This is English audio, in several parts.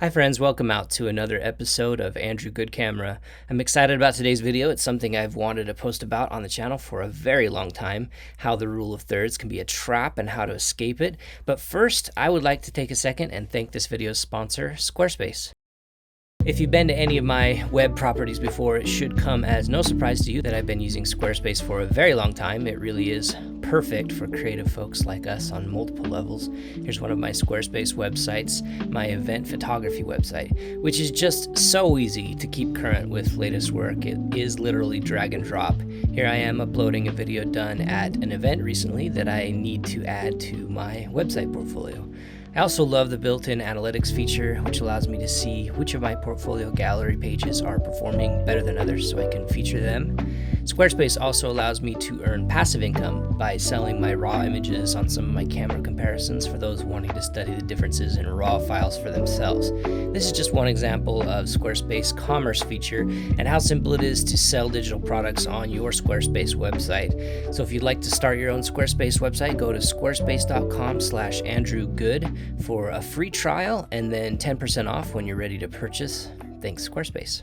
Hi friends, welcome out to another episode of Andrew Good Camera. I'm excited about today's video. It's something I've wanted to post about on the channel for a very long time, how the rule of thirds can be a trap and how to escape it. But first, I would like to take a second and thank this video's sponsor, Squarespace. If you've been to any of my web properties before, it should come as no surprise to you that I've been using Squarespace for a very long time. It really is perfect for creative folks like us on multiple levels. Here's one of my Squarespace websites, my event photography website, which is just so easy to keep current with latest work. It is literally drag and drop. Here I am uploading a video done at an event recently that I need to add to my website portfolio. I also love the built-in analytics feature, which allows me to see which of my portfolio gallery pages are performing better than others so I can feature them. Squarespace also allows me to earn passive income by selling my raw images on some of my camera comparisons for those wanting to study the differences in raw files for themselves. This is just one example of Squarespace commerce feature and how simple it is to sell digital products on your Squarespace website. So if you'd like to start your own Squarespace website, go to squarespace.com/AndrewGood for a free trial and then 10% off when you're ready to purchase. Thanks, Squarespace.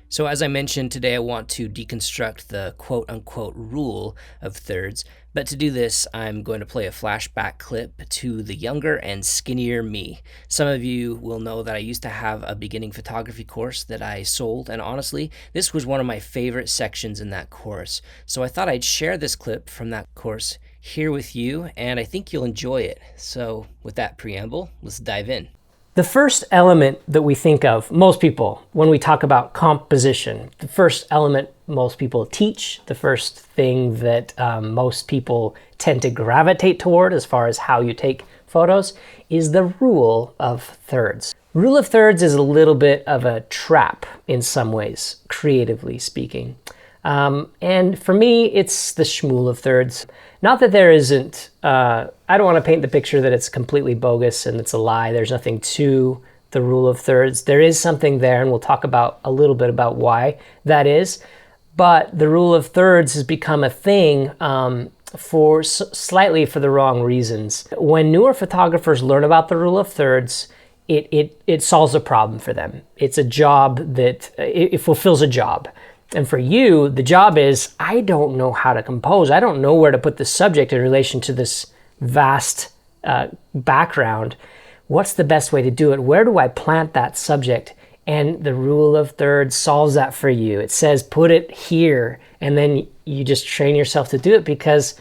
So as I mentioned, today I want to deconstruct the quote-unquote rule of thirds, but to do this, I'm going to play a flashback clip to the younger and skinnier me. Some of you will know that I used to have a beginning photography course that I sold, and honestly, this was one of my favorite sections in that course. So I thought I'd share this clip from that course here with you, and I think you'll enjoy it. So with that preamble, let's dive in. The first element that we think of, most people, when we talk about composition, the first element most people teach, the first thing that most people tend to gravitate toward as far as how you take photos, is the rule of thirds. Rule of thirds is a little bit of a trap in some ways, creatively speaking. And for me, it's the shmool of thirds. Not that there isn't, I don't want to paint the picture that it's completely bogus and it's a lie. There's nothing to the rule of thirds. There is something there, and we'll talk about a little bit about why that is. But the rule of thirds has become a thing slightly for the wrong reasons. When newer photographers learn about the rule of thirds, it solves a problem for them. It's a job that, it fulfills a job. And for you, the job is, I don't know how to compose. I don't know where to put the subject in relation to this vast background. What's the best way to do it? Where do I plant that subject? And the rule of thirds solves that for you. It says, put it here. And then you just train yourself to do it because,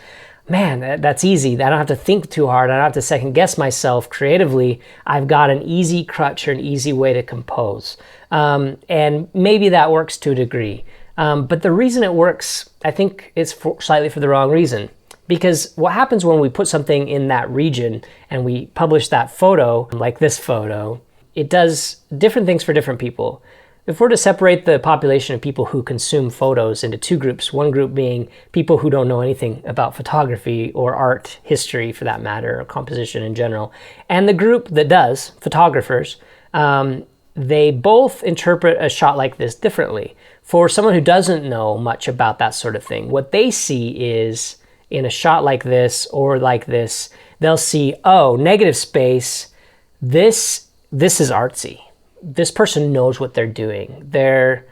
man, that's easy. I don't have to think too hard. I don't have to second guess myself creatively. I've got an easy crutch or an easy way to compose. And maybe that works to a degree. But the reason it works, I think, is slightly for the wrong reason. Because what happens when we put something in that region and we publish that photo, like this photo, it does different things for different people. If we're to separate the population of people who consume photos into two groups, one group being people who don't know anything about photography or art history for that matter, or composition in general, and the group that does, photographers, they both interpret a shot like this differently. For someone who doesn't know much about that sort of thing, what they see is, in a shot like this or like this, they'll see, oh, negative space, this is artsy. This person knows what they're doing. They're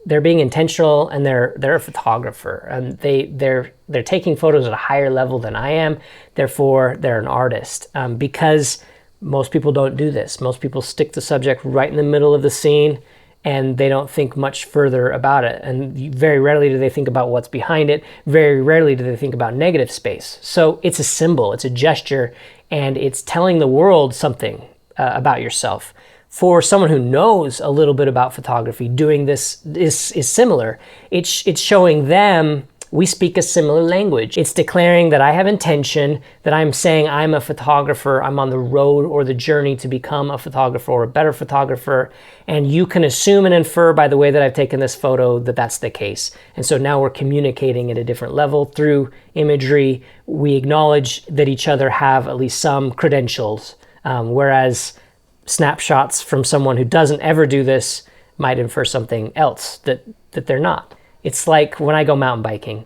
being intentional, and they're a photographer, and they're taking photos at a higher level than I am. Therefore, they're an artist, because most people don't do this. Most people stick the subject right in the middle of the scene, and they don't think much further about it. And very rarely do they think about what's behind it. Very rarely do they think about negative space. So it's a symbol, it's a gesture, and it's telling the world something about yourself. For someone who knows a little bit about photography, doing this is similar. It's showing them we speak a similar language. It's declaring that I have intention, that I'm saying I'm a photographer, I'm on the road or the journey to become a photographer or a better photographer, and you can assume and infer by the way that I've taken this photo that that's the case. And so now we're communicating at a different level through imagery. We acknowledge that each other have at least some credentials, whereas snapshots from someone who doesn't ever do this might infer something else that they're not. It's like when I go mountain biking,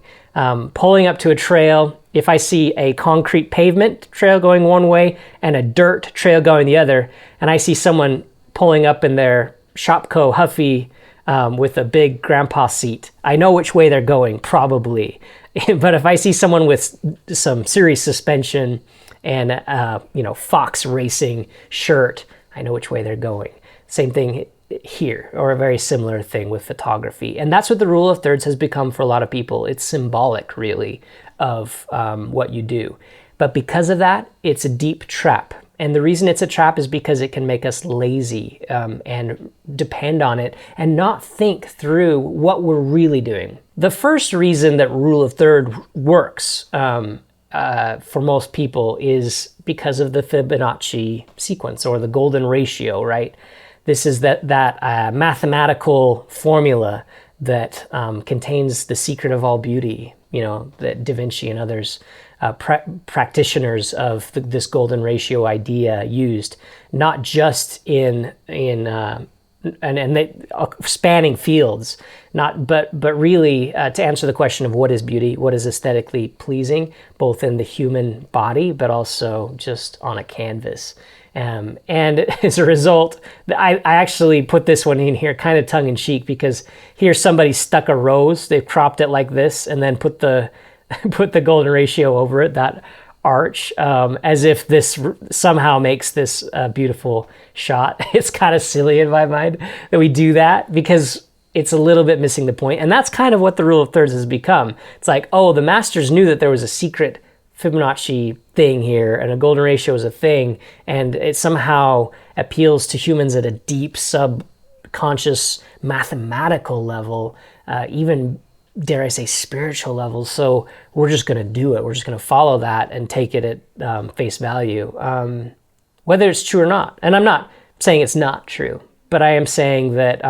pulling up to a trail. If I see a concrete pavement trail going one way and a dirt trail going the other, and I see someone pulling up in their Shopko Huffy with a big grandpa seat, I know which way they're going, probably. But if I see someone with some serious suspension and Fox Racing shirt, I know which way they're going. Same thing here, or a very similar thing with photography. And that's what the rule of thirds has become for a lot of people. It's symbolic, really, of what you do. But because of that, it's a deep trap. And the reason it's a trap is because it can make us lazy and depend on it and not think through what we're really doing. The first reason that rule of third works for most people is because of the Fibonacci sequence, or the golden ratio, right? This is that mathematical formula that contains the secret of all beauty, that Da Vinci and others, practitioners of this golden ratio idea used, not just in spanning fields, but really to answer the question of what is beauty, what is aesthetically pleasing, both in the human body, but also just on a canvas. And as a result, I actually put this one in here kind of tongue-in-cheek, because here somebody stuck a rose, they've cropped it like this, and then put the golden ratio over it, that arch, as if this somehow makes this beautiful shot. It's kind of silly in my mind that we do that, because it's a little bit missing the point. And that's kind of what the rule of thirds has become. It's like, oh, the masters knew that there was a secret Fibonacci thing here, and a golden ratio is a thing, and it somehow appeals to humans at a deep subconscious mathematical level, even, dare I say, spiritual level. So we're just going to do it. We're just going to follow that and take it at face value, whether it's true or not. And I'm not saying it's not true, but I am saying that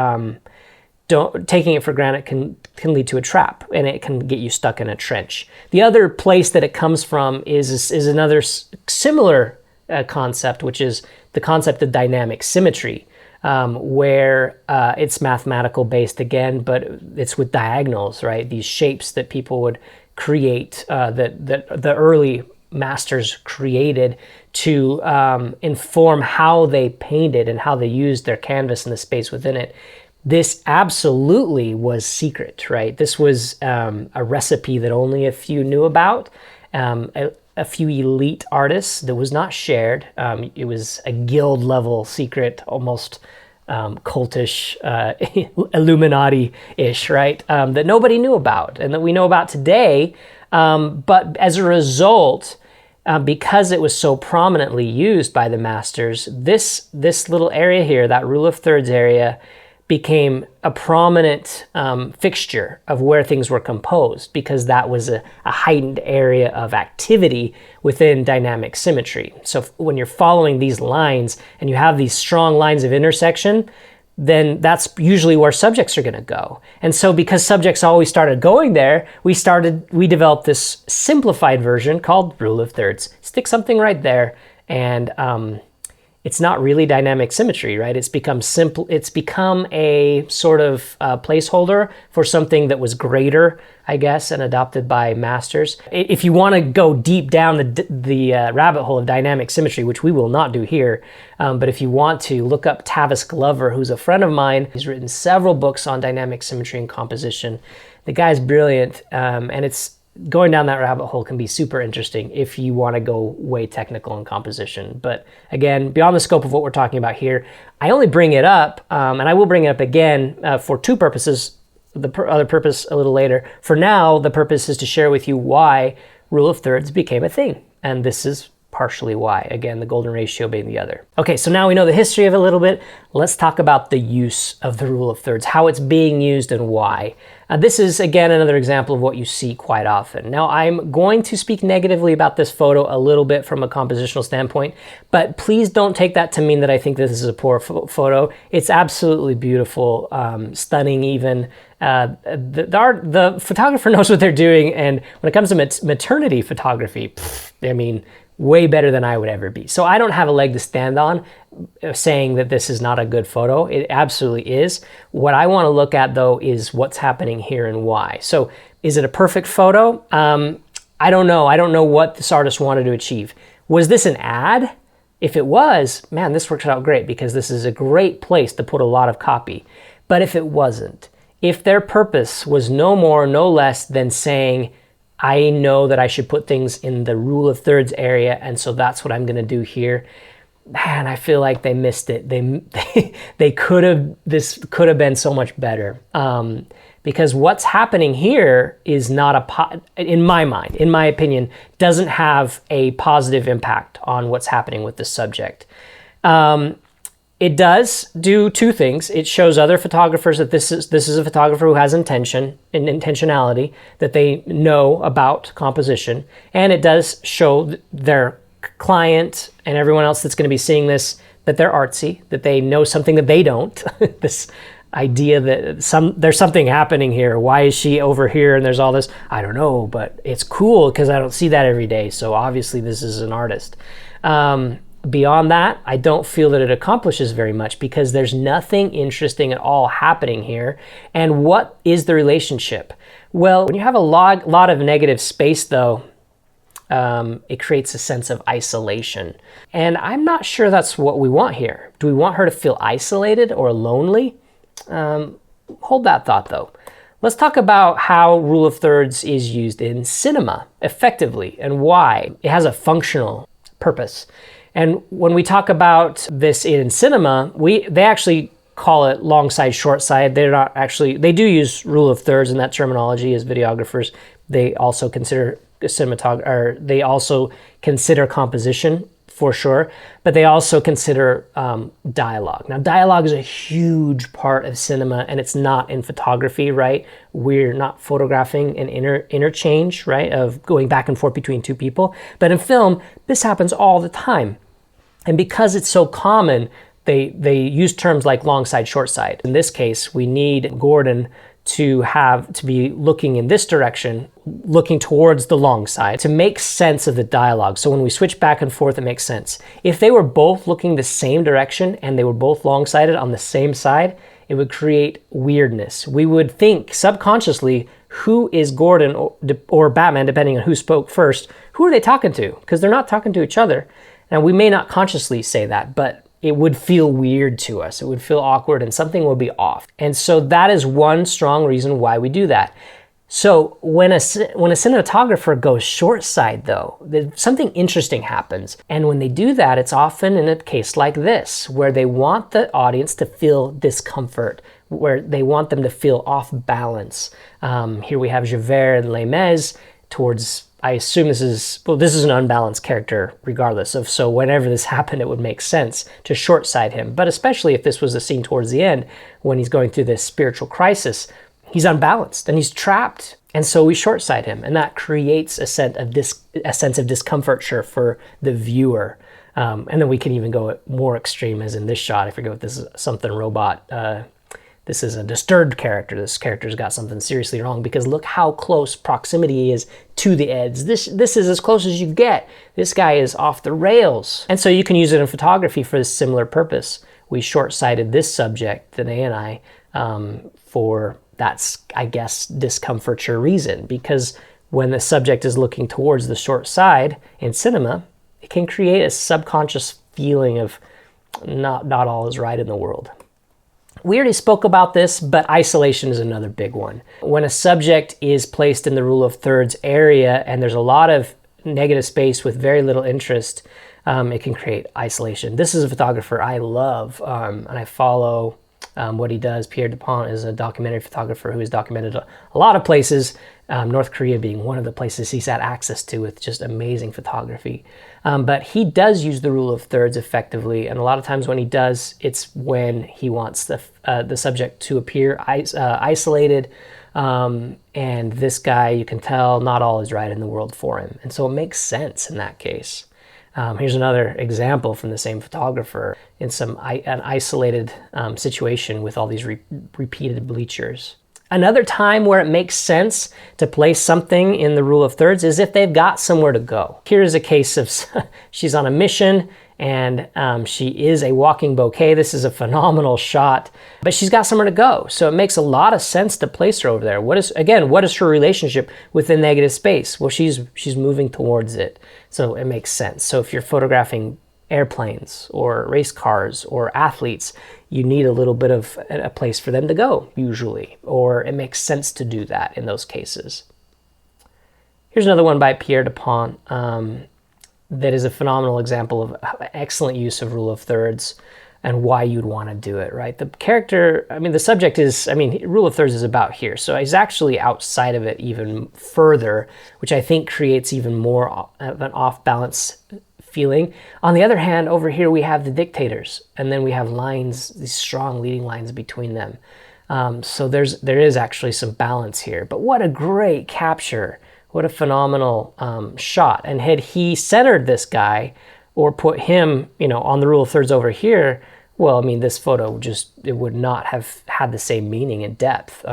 taking it for granted can lead to a trap, and it can get you stuck in a trench. The other place that it comes from is another similar concept, which is the concept of dynamic symmetry, where it's mathematical based again, but it's with diagonals, right? These shapes that people would create, that the early masters created to inform how they painted and how they used their canvas and the space within it. This absolutely was secret, right? This was a recipe that only a few knew about, a few elite artists, that was not shared. It was a guild level secret, almost cultish, Illuminati-ish, right? That nobody knew about and that we know about today. But as a result, because it was so prominently used by the masters, this little area here, that rule of thirds area, became a prominent fixture of where things were composed, because that was a heightened area of activity within dynamic symmetry. So when you're following these lines and you have these strong lines of intersection, then that's usually where subjects are going to go. And so because subjects always started going there, we developed this simplified version called rule of thirds. Stick something right there, and it's not really dynamic symmetry, right? It's become simple. It's become a sort of placeholder for something that was greater, I guess, and adopted by masters. If you want to go deep down the rabbit hole of dynamic symmetry, which we will not do here, but if you want to, look up Tavis Glover, who's a friend of mine. He's written several books on dynamic symmetry and composition. The guy's brilliant, and it's going down that rabbit hole can be super interesting if you want to go way technical in composition. But again, beyond the scope of what we're talking about here, I only bring it up, and I will bring it up again for two purposes. The other purpose a little later. For now, the purpose is to share with you why rule of thirds became a thing. And this is partially why. Again, the golden ratio being the other. Okay, so now we know the history of it a little bit. Let's talk about the use of the rule of thirds, how it's being used and why. This is, again, another example of what you see quite often. Now, I'm going to speak negatively about this photo a little bit from a compositional standpoint, but please don't take that to mean that I think this is a poor photo. It's absolutely beautiful, stunning even. The photographer knows what they're doing, and when it comes to maternity photography, I mean, way better than I would ever be. So I don't have a leg to stand on saying that this is not a good photo. It absolutely is. What I want to look at though is what's happening here and why. So is it a perfect photo? I don't know. I don't know what this artist wanted to achieve. Was this an ad? If it was, man, this works out great because this is a great place to put a lot of copy. But if it wasn't, if their purpose was no more, no less than saying, I know that I should put things in the rule of thirds area, and so that's what I'm going to do here, man, I feel like they missed it. They could have, this could have been so much better. Because what's happening here is not in my mind, in my opinion, doesn't have a positive impact on what's happening with the subject. It does do two things. It shows other photographers that this is a photographer who has intention and intentionality, that they know about composition, and it does show their client and everyone else that's going to be seeing this that they're artsy, that they know something that they don't. This idea that there's something happening here. Why is she over here and there's all this? I don't know, but it's cool because I don't see that every day. So obviously this is an artist. Beyond that, I don't feel that it accomplishes very much because there's nothing interesting at all happening here. And what is the relationship? Well, when you have a lot of negative space though, it creates a sense of isolation. And I'm not sure that's what we want here. Do we want her to feel isolated or lonely? Hold that thought though. Let's talk about how rule of thirds is used in cinema effectively and why. It has a functional purpose. And when we talk about this in cinema, they actually call it long side, short side. They do use rule of thirds in that terminology as videographers. They also consider they also consider composition for sure, but they also consider dialogue. Now, dialogue is a huge part of cinema, and it's not in photography, right? We're not photographing an interchange, right, of going back and forth between two people. But in film, this happens all the time. And because it's so common, they use terms like long side, short side. In this case, we need Gordon to be looking in this direction, looking towards the long side to make sense of the dialogue. So when we switch back and forth, it makes sense. If they were both looking the same direction and they were both long-sided on the same side, it would create weirdness. We would think subconsciously, who is Gordon or Batman, depending on who spoke first, who are they talking to? Because they're not talking to each other. Now, we may not consciously say that, but it would feel weird to us. It would feel awkward and something would be off. And so that is one strong reason why we do that. So when a cinematographer goes short side though, something interesting happens. And when they do that, it's often in a case like this, where they want the audience to feel discomfort, where they want them to feel off balance. Here we have Javert and Les Mis towards, I assume this is an unbalanced character regardless of, so whenever this happened, it would make sense to short side him. But especially if this was a scene towards the end when he's going through this spiritual crisis, he's unbalanced and he's trapped. And so we short side him, and that creates a sense of discomforture for the viewer. And then we can even go more extreme, as in this shot. I forget what this is, something robot. This is a disturbed character. This character's got something seriously wrong because look how close proximity he is to the edge. This is as close as you get. This guy is off the rails. And so you can use it in photography for a similar purpose. We short-sighted this subject, Danae and I, for that's, I guess, discomforture reason. Because when the subject is looking towards the short side in cinema, it can create a subconscious feeling of not all is right in the world. We already spoke about this, but isolation is another big one. When a subject is placed in the rule of thirds area and there's a lot of negative space with very little interest, it can create isolation. This is a photographer I love, and I follow what he does. Pierre Dupont is a documentary photographer who has documented a lot of places, North Korea being one of the places he's had access to with just amazing photography. But he does use the rule of thirds effectively, and a lot of times when he does, it's when he wants the subject to appear isolated, and this guy, you can tell, not all is right in the world for him. And so it makes sense in that case. Here's another example from the same photographer in an isolated situation with all these repeated bleachers. Another time where it makes sense to place something in the rule of thirds is if they've got somewhere to go. Here's a case of she's on a mission and she is a walking bouquet. This is a phenomenal shot, but she's got somewhere to go. So it makes a lot of sense to place her over there. What is her relationship with the negative space? Well, she's moving towards it. So it makes sense. So if you're photographing airplanes or race cars or athletes, you need a little bit of a place for them to go usually, or it makes sense to do that in those cases. Here's another one by Pierre Dupont that is a phenomenal example of excellent use of rule of thirds and why you'd want to do it, right? The character, the subject is, rule of thirds is about here. So he's actually outside of it even further, which I think creates even more of an off-balance feeling. On the other hand, over here we have the dictators, and then we have lines, these strong leading lines between them. So there is actually some balance here. But what a great capture. What a phenomenal shot. And had he centered this guy or put him, on the rule of thirds over here, well, this photo it would not have had the same meaning and depth.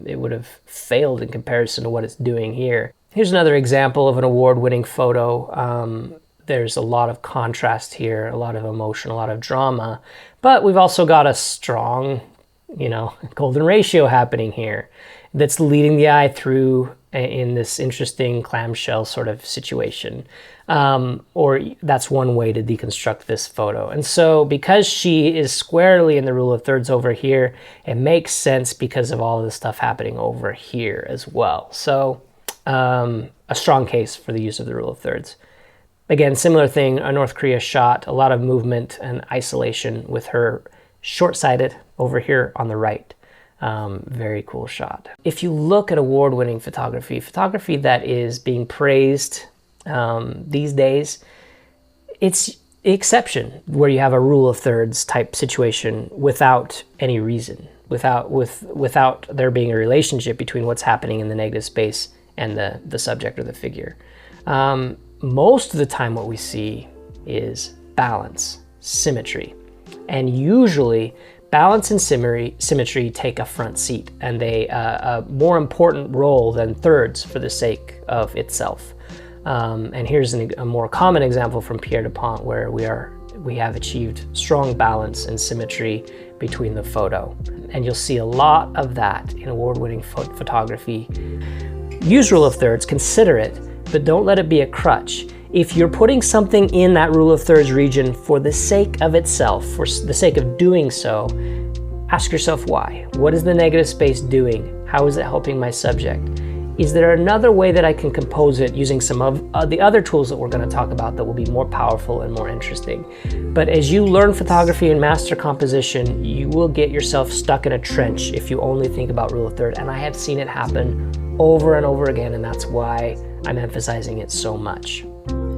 It would have failed in comparison to what it's doing here. Here's another example of an award-winning photo. There's a lot of contrast here, a lot of emotion, a lot of drama, but we've also got a strong, golden ratio happening here that's leading the eye through in this interesting clamshell sort of situation. Or that's one way to deconstruct this photo. And so because she is squarely in the rule of thirds over here, it makes sense because of all of the stuff happening over here as well. So a strong case for the use of the rule of thirds. Again, similar thing, a North Korea shot, a lot of movement and isolation with her short-sighted over here on the right. Very cool shot. If you look at award-winning photography that is being praised these days, it's the exception where you have a rule of thirds type situation without any reason, without there being a relationship between what's happening in the negative space and the subject or the figure. Most of the time what we see is balance, symmetry. And usually balance and symmetry take a front seat, and they a more important role than thirds for the sake of itself. And here's a more common example from Pierre Dupont where we have achieved strong balance and symmetry between the photo. And you'll see a lot of that in award-winning photography. Use rule of thirds, consider it, but don't let it be a crutch. If you're putting something in that rule of thirds region for the sake of itself, for the sake of doing so, ask yourself why. What is the negative space doing? How is it helping my subject? Is there another way that I can compose it using some of the other tools that we're going to talk about that will be more powerful and more interesting? But as you learn photography and master composition, you will get yourself stuck in a trench if you only think about rule of third. And I have seen it happen over and over again, and that's why I'm emphasizing it so much.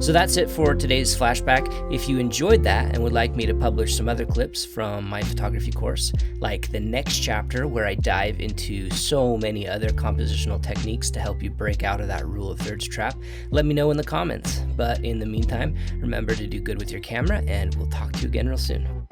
So that's it for today's flashback. If you enjoyed that and would like me to publish some other clips from my photography course, like the next chapter where I dive into so many other compositional techniques to help you break out of that rule of thirds trap, let me know in the comments. But in the meantime, remember to do good with your camera, and we'll talk to you again real soon.